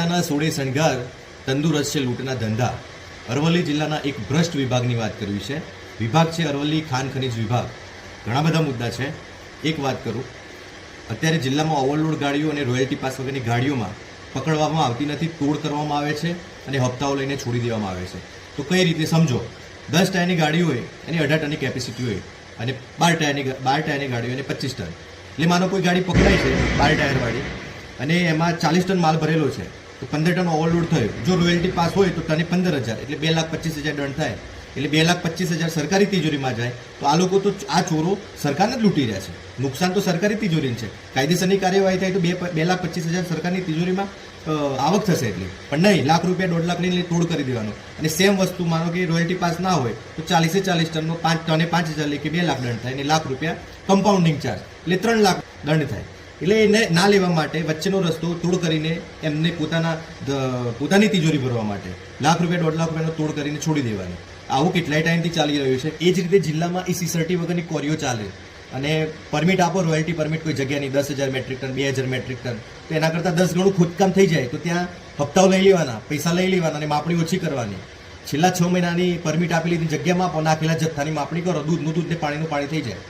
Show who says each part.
Speaker 1: રાજાના સોળે શણગાર, તંદુરસ્ત છે લૂંટના ધંધા. અરવલ્લી જિલ્લાના એક ભ્રષ્ટ વિભાગની વાત કરવી છે. વિભાગ છે અરવલ્લી ખાન ખનીજ વિભાગ. ઘણા બધા મુદ્દા છે. એક વાત કરું, અત્યારે જિલ્લામાં ઓવરલોડ ગાડીઓ અને રોયલ્ટી પાસ વગરની ગાડીઓમાં પકડવામાં આવતી નથી, તોડ કરવામાં આવે છે અને હપ્તાઓ લઈને છોડી દેવામાં આવે છે. તો કઈ રીતે સમજો, 10 ટાયરની ગાડી હોય એની 18 ટનની કેપેસિટી હોય અને 12 ટાયરની ગાડી હોય અને 25 ટન. એટલે માનો કોઈ ગાડી પકડાય છે 12 ટાયરવાળી અને એમાં 40 ટન માલ ભરેલો છે, તો 15 ટન ઓવરલોડ થયો. જો રોયલ્ટી પાસ હોય તો તને 15,000 એટલે 2,25,000 દંડ થાય. એટલે 2,25,000 સરકારી તિજોરીમાં જાય. તો આ લોકો તો આ ચોરો સરકારને જ લૂંટી રહ્યા છે. નુકસાન તો સરકારી તિજોરીને છે. કાયદેસરની કાર્યવાહી થાય તો 2,25,000 સરકારની તિજોરીમાં આવક થશે એટલી. પણ નહીં, લાખ રૂપિયા 1.5 લાખ લઈને તોડ કરી દેવાનો. અને સેમ વસ્તુ માનો કે રોયલ્ટી પાસ ના હોય તો 40 ટનનો 5 ટને 5,000 લે કે 2 લાખ દંડ થાય. અને લાખ રૂપિયા કમ્પાઉન્ડિંગ ચાર્જ એટલે 3 લાખ દંડ થાય. એટલે એને ના લેવા માટે વચ્ચેનો રસ્તો તોડ કરીને એમને પોતાની તિજોરી ભરવા માટે લાખ રૂપિયા 1.5 લાખ રૂપિયાનો તોડ કરીને છોડી દેવાની. આવું કેટલાય ટાઈમથી ચાલી રહ્યું છે. એ જ રીતે જિલ્લામાં EC30 વગરની કોરીઓ ચાલે અને પરમિટ આપો, રોયલ્ટી પરમિટ કોઈ જગ્યાની 10,000 મેટ્રિક ટન, 2,000 મેટ્રિક ટન, તો એના કરતાં 10 ગણું ખોદકામ થઈ જાય. તો ત્યાં હપ્તાઓ લઈ લેવાના, પૈસા લઈ લેવાના અને માપણી ઓછી કરવાની. છેલ્લા 6 મહિનાની પરમિટ આપેલી જગ્યામાં આપો, નાખેલા જથ્થાની માપણી કરો, દૂધનું દૂધ ને પાણીનું પાણી થઈ જાય.